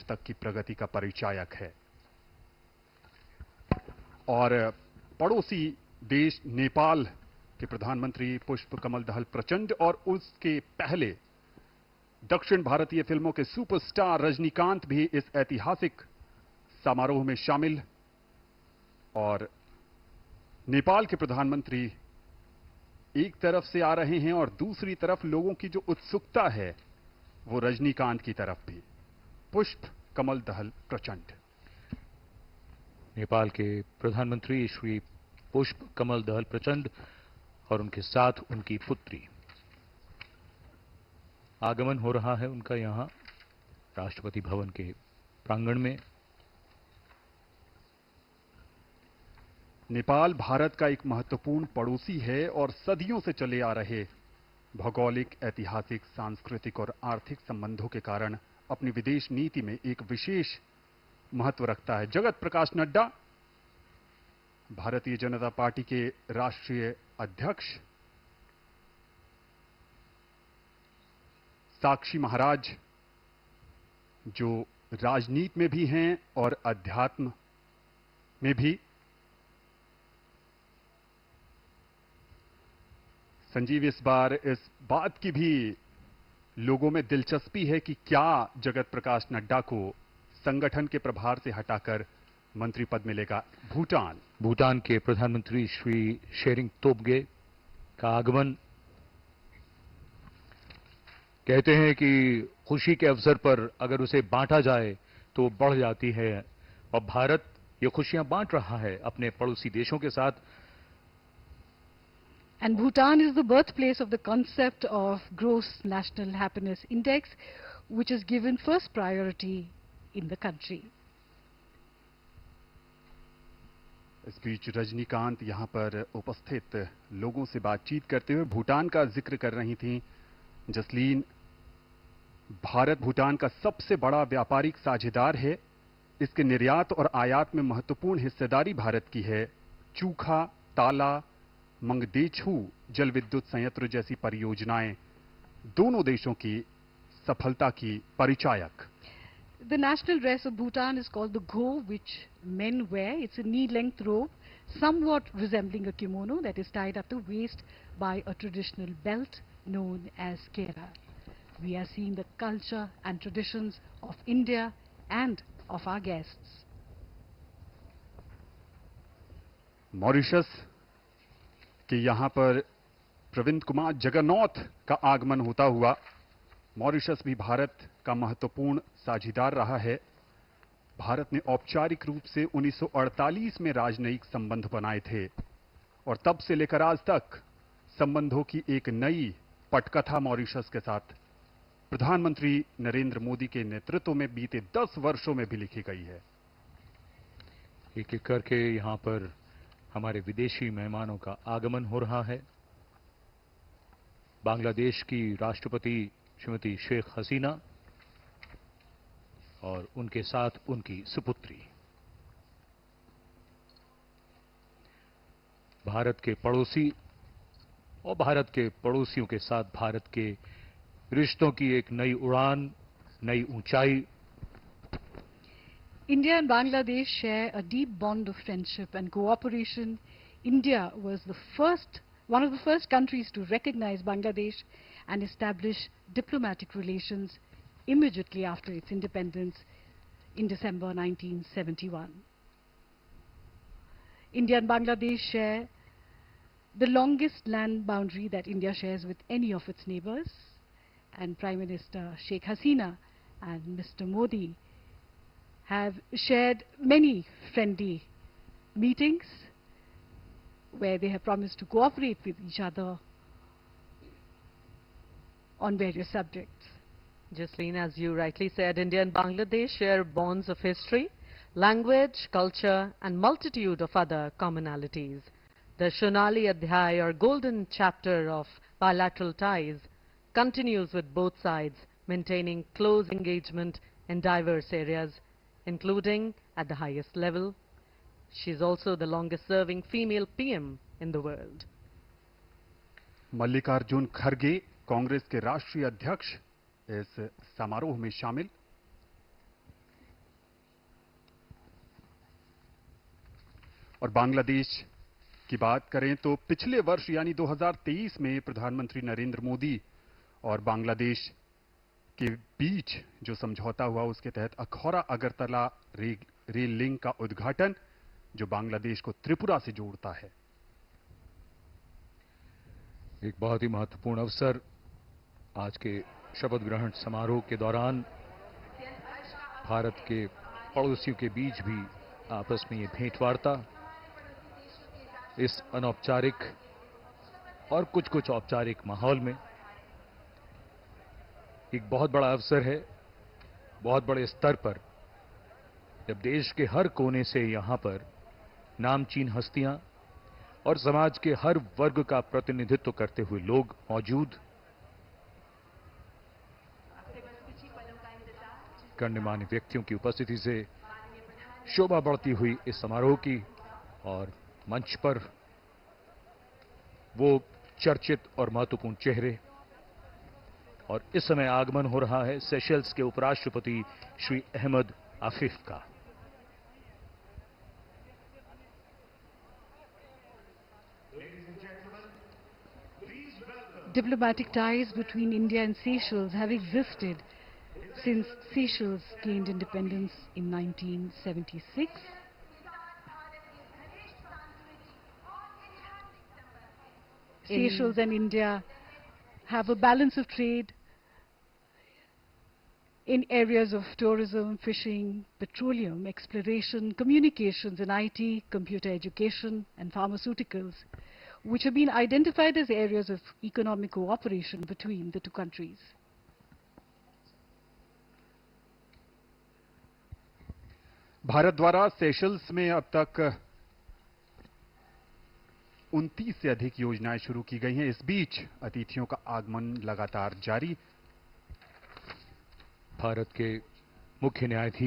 तक की प्रगति का परिचायक है। और पड़ोसी देश नेपाल के प्रधानमंत्री पुष्प कमल दहल प्रचंड और उसके पहले दक्षिण भारतीय फिल्मों के सुपरस्टार रजनीकांत भी इस ऐतिहासिक समारोह में शामिल। और नेपाल के प्रधानमंत्री एक तरफ से आ रहे हैं और दूसरी तरफ लोगों की जो उत्सुकता है वो रजनीकांत की तरफ भी। पुष्प कमल दहल प्रचंड। नेपाल के प्रधानमंत्री श्री पुष्प कमल दहल प्रचंड और उनके साथ उनकी पुत्री, आगमन हो रहा है उनका यहां राष्ट्रपति भवन के प्रांगण में। नेपाल भारत का एक महत्वपूर्ण पड़ोसी है और सदियों से चले आ रहे भौगोलिक, ऐतिहासिक, सांस्कृतिक और आर्थिक संबंधों के कारण अपनी विदेश नीति में एक विशेष महत्व रखता है। जगत प्रकाश नड्डा, भारतीय जनता पार्टी के राष्ट्रीय अध्यक्ष, साक्षी महाराज जो राजनीति में भी हैं और अध्यात्म में भी, संजीव, इस बार इस बात की भी लोगों में दिलचस्पी है कि क्या जगत प्रकाश नड्डा को संगठन के प्रभार से हटाकर मंत्री पद मिलेगा। भूटान के प्रधानमंत्री श्री शेरिंग तोब्गे का आगमन। कहते हैं कि खुशी के अवसर पर अगर उसे बांटा जाए तो बढ़ जाती है और भारत ये खुशियां बांट रहा है अपने पड़ोसी देशों के साथ। And Bhutan is the birthplace of the concept of Gross National Happiness Index, which is given first priority in the country. इस बीच रजनीकांत यहां पर उपस्थित लोगों से बातचीत करते हुए भूटान का जिक्र कर रही थीं जसलीन। भारत भूटान का सबसे बड़ा व्यापारिक साझेदार है। इसके निर्यात और आयात में महत्वपूर्ण हिस्सेदारी भारत की है। चूखा, ताला, मंगदेछू जल विद्युत संयंत्र जैसी परियोजनाएं दोनों देशों की सफलता की परिचायक। The national dress of Bhutan is called the go, which men wear. It's a knee-length robe, somewhat resembling a kimono that is tied at the waist by a traditional belt known as kera. We are seeing the culture and traditions of India and of our guests. Mauritius कि यहां पर प्रविंद कुमार जगन्नाथ का आगमन होता हुआ। Mauritius भी भारत का महत्वपूर्ण साझेदार रहा है। भारत ने औपचारिक रूप से 1948 में राजनयिक संबंध बनाए थे और तब से लेकर आज तक संबंधों की एक नई पटकथा मॉरिशस के साथ प्रधानमंत्री नरेंद्र मोदी के नेतृत्व में बीते 10 वर्षों में भी लिखी गई है। एक एक करके यहां पर हमारे विदेशी मेहमानों का आगमन हो रहा है। बांग्लादेश की राष्ट्रपति श्रीमती शेख हसीना और उनके साथ उनकी सुपुत्री। भारत के पड़ोसी और भारत के पड़ोसियों के साथ भारत के रिश्तों की एक नई उड़ान, नई ऊंचाई। India and Bangladesh share a deep bond of friendship and cooperation. India was one of the first countries to recognize Bangladesh and establish diplomatic relations immediately after its independence in December 1971. India and Bangladesh share the longest land boundary that India shares with any of its neighbors, and Prime Minister Sheikh Hasina and Mr. Modi have shared many friendly meetings where they have promised to cooperate with each other on various subjects. Jasleen, as you rightly said, India and Bangladesh share bonds of history, language, culture and multitude of other commonalities. The Shonali Adhyay or golden chapter of bilateral ties continues with both sides maintaining close engagement in diverse areas, including at the highest level. She is also the longest serving female PM in the world. Mallikarjun खड़गे, कांग्रेस के राष्ट्रीय अध्यक्ष, इस समारोह में शामिल। और बांग्लादेश की बात करें तो पिछले वर्ष यानी 2023 में प्रधानमंत्री नरेंद्र मोदी और बांग्लादेश के बीच जो समझौता हुआ उसके तहत अखौरा अगरतला रेल लिंक का उद्घाटन जो बांग्लादेश को त्रिपुरा से जोड़ता है। एक बहुत ही महत्वपूर्ण अवसर आज के शपथ ग्रहण समारोह के दौरान भारत के पड़ोसियों के बीच भी आपस में ये भेंटवार्ता इस अनौपचारिक और कुछ औपचारिक माहौल में एक बहुत बड़ा अवसर है। बहुत बड़े स्तर पर जब देश के हर कोने से यहां पर नामचीन हस्तियां और समाज के हर वर्ग का प्रतिनिधित्व करते हुए लोग मौजूद, गणमान्य व्यक्तियों की उपस्थिति से शोभा बढ़ती हुई इस समारोह की और मंच पर वो चर्चित और महत्वपूर्ण चेहरे और इस समय आगमन हो रहा है सेशल्स के उपराष्ट्रपति श्री अहमद आफिफ का। Diplomatic ties between India and Seychelles have existed since Seychelles gained independence in 1976. Seychelles and India have a balance of trade in areas of tourism, fishing, petroleum, exploration, communications and IT, computer education and pharmaceuticals, which have been identified as areas of economic cooperation between the two countries. Bharat द्वारा Seychelles में अब तक 29 से अधिक योजनाएं शुरू की गई हैं। इस बीच अतिथियों का आगमन लगातार जारी। भारत के मुख्य न्यायाधीश